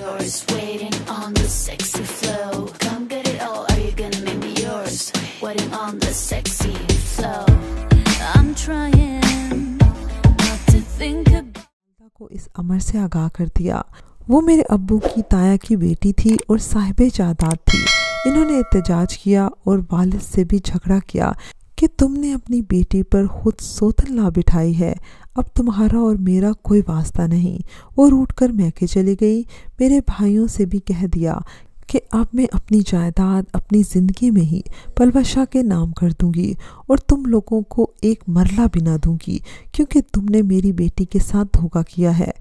yours, waiting on the sexy flow. Come get it all, are you gonna make me yours? Waiting on the sexy flow. I'm trying not to think about को इस अमर से आगाह कर दिया। वो मेरे अब्बू की ताया की बेटी थी और साहिबे जायदाद थी। इन्होंने एहतजाज किया और वालिद से भी झगड़ा किया कि तुमने अपनी बेटी पर खुद सोतन ला बिठाई है, अब तुम्हारा और मेरा कोई वास्ता नहीं। वो रूठ कर मैके चली गई। मेरे भाइयों से भी कह दिया कि अब मैं अपनी जायदाद अपनी ज़िंदगी में ही पलवशा के नाम कर दूंगी और तुम लोगों को एक मरला भी ना दूंगी, क्योंकि तुमने मेरी बेटी के साथ धोखा किया है।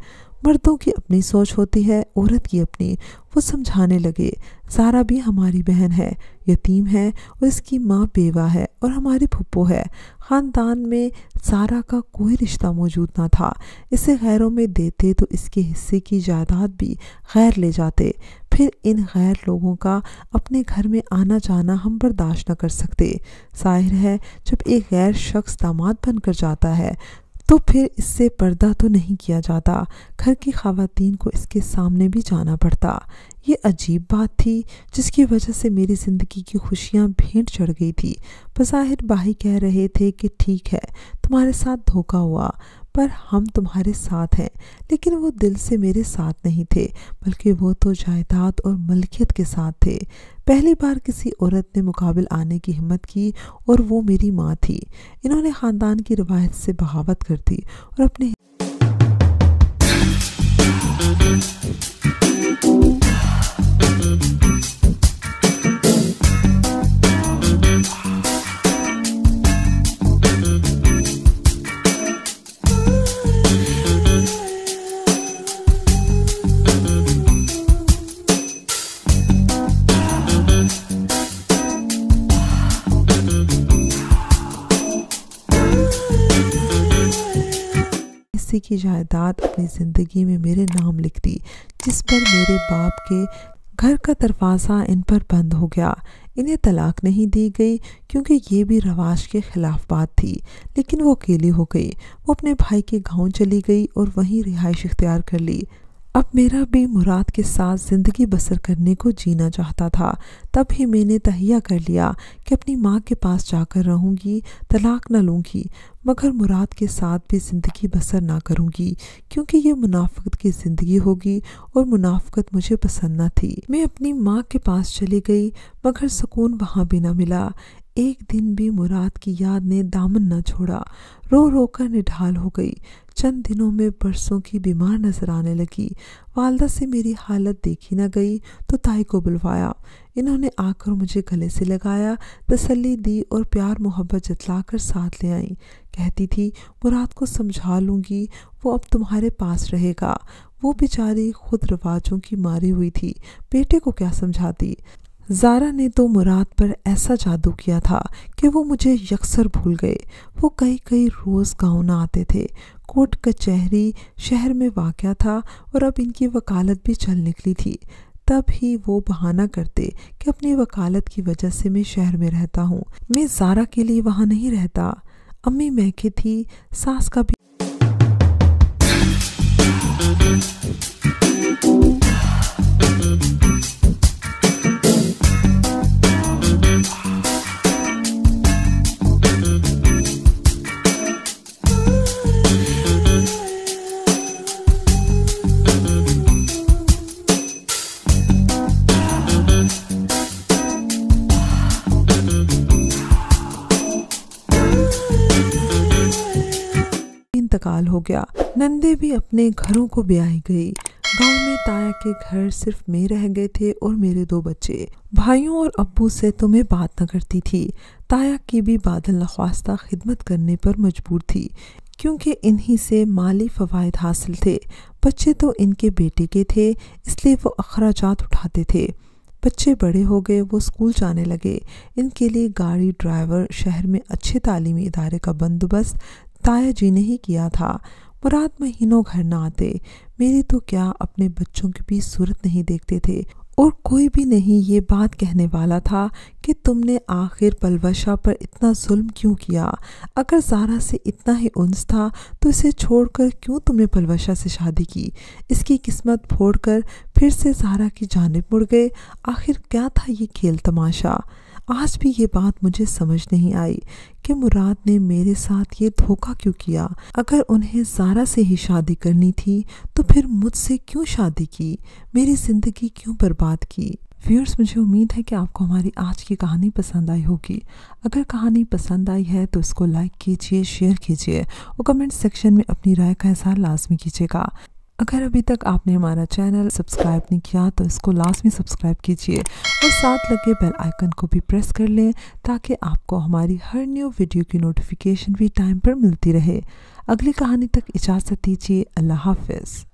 मर्दों की अपनी सोच होती है, औरत की अपनी। वो समझाने लगे, ज़ारा भी हमारी बहन है, यतीम है और इसकी माँ बेवा है और हमारी फुप्पो है। ख़ानदान में ज़ारा का कोई रिश्ता मौजूद ना था। इसे गैरों में देते तो इसके हिस्से की जायदाद भी गैर ले जाते। फिर इन गैर लोगों का अपने घर में आना जाना हम बर्दाश्त न कर सकते। ज़ाहिर है जब एक गैर शख्स दामाद बनकर जाता है तो फिर इससे पर्दा तो नहीं किया जाता, घर की ख़वातीन को इसके सामने भी जाना पड़ता। ये अजीब बात थी जिसकी वजह से मेरी ज़िंदगी की खुशियाँ भेंट चढ़ गई थी। बज़ाहिर भाई कह रहे थे कि ठीक है तुम्हारे साथ धोखा हुआ, पर हम तुम्हारे साथ हैं, लेकिन वो दिल से मेरे साथ नहीं थे, बल्कि वो तो जायदाद और मलकियत के साथ थे। पहली बार किसी औरत ने मुकाबिल आने की हिम्मत की और वो मेरी माँ थी। इन्होंने ख़ानदान की रवायत से बगावत कर दी और अपने की जायदाद अपनी ज़िंदगी में मेरे नाम लिख दी, जिस पर मेरे बाप के घर का दरवाज़ा इन पर बंद हो गया। इन्हें तलाक नहीं दी गई क्योंकि ये भी रवाज के ख़िलाफ़ बात थी, लेकिन वो अकेली हो गई। वो अपने भाई के गांव चली गई और वहीं रिहाइश इख्तियार कर ली। अब मेरा भी मुराद के साथ ज़िंदगी बसर करने को जीना चाहता था। तब ही मैंने तहिया कर लिया कि अपनी माँ के पास जाकर रहूँगी, तलाक न लूँगी, मगर मुराद के साथ भी ज़िंदगी बसर ना करूँगी, क्योंकि ये मुनाफ़िक़त की ज़िंदगी होगी और मुनाफ़िक़त मुझे पसंद न थी। मैं अपनी माँ के पास चली गई, मगर सुकून वहाँ भी न मिला। एक दिन भी मुराद की याद ने दामन न छोड़ा। रो रो कर निढाल हो गई। चंद दिनों में बरसों की बीमार नजर आने लगी। वालदा से मेरी हालत देखी न गई तो ताई को बुलवाया। इन्होंने आकर मुझे गले से लगाया, तसल्ली दी और प्यार मोहब्बत जतलाकर साथ ले आई। कहती थी मुराद को समझा लूँगी, वो अब तुम्हारे पास रहेगा। वो बेचारी खुद रवाजों की मारी हुई थी, बेटे को क्या समझाती। ज़ारा ने तो मुराद पर ऐसा जादू किया था कि वो मुझे यकसर भूल गए। वो कई रोज़ गाँव न आते थे। कोर्ट कचहरी शहर में वाक़या था और अब इनकी वकालत भी चल निकली थी। तब ही वो बहाना करते कि अपनी वकालत की वजह से मैं शहर में रहता हूँ, मैं ज़ारा के लिए वहाँ नहीं रहता। अम्मी मैके थी, सास का भी इंतकाल हो गया। नंदे भी अपने घरों को ब्याही गई। गांव में ताया के घर सिर्फ मैं रह गए थे और मेरे 2 बच्चे। भाइयों और अब्बू से तो मैं बात न करती थी। ताया की भी बादल नख्वास्ता खिदमत करने पर मजबूर थी, क्योंकि इन्हीं से माली फ़वाइद हासिल थे। बच्चे तो इनके बेटे के थे, इसलिए वो अखराजात उठाते थे। बच्चे बड़े हो गए, वो स्कूल जाने लगे। इनके लिए गाड़ी, ड्राइवर, शहर में अच्छे तालीमी इदारे का बंदोबस्त ताया जी ने ही किया था। मुराद महीनों घर न आते। मेरी तो क्या अपने बच्चों की भी सूरत नहीं देखते थे। اور کوئی بھی نہیں یہ بات کہنے والا تھا کہ تم نے آخر پلوشا پر اتنا ظلم کیوں کیا؟ اگر زارا سے اتنا ہی انس تھا تو اسے چھوڑ کر کیوں تم نے پلوشا سے شادی کی؟ اس کی قسمت پھوڑ کر پھر سے زارا کی جانب مڑ گئے۔ آخر کیا تھا یہ کھیل تماشا؟ آج بھی یہ بات مجھے سمجھ نہیں آئی کہ مراد نے میرے ساتھ یہ دھوکہ کیوں کیا؟ اگر انہیں زارا سے ہی شادی کرنی تھی تو پھر مجھ سے کیوں شادی کی؟ میری زندگی کیوں برباد کی؟ ویورز، مجھے امید ہے کہ آپ کو ہماری آج کی کہانی پسند آئی ہوگی۔ اگر کہانی پسند آئی ہے تو اس کو لائک کیجئے، شیئر کیجئے اور کمنٹ سیکشن میں اپنی رائے کا اظہار لازمی کیجئے گا۔ اگر ابھی تک آپ نے ہمارا چینل سبسکرائب نہیں کیا تو اس کو لازمی سبسکرائب کیجئے اور ساتھ لگے بیل آئیکن کو بھی پریس کر لیں تاکہ آپ کو ہماری ہر نیو ویڈیو کی نوٹیفیکیشن بھی ٹائم پر ملتی رہے۔ اگلی کہانی تک اجازت دیجیے۔ اللہ حافظ۔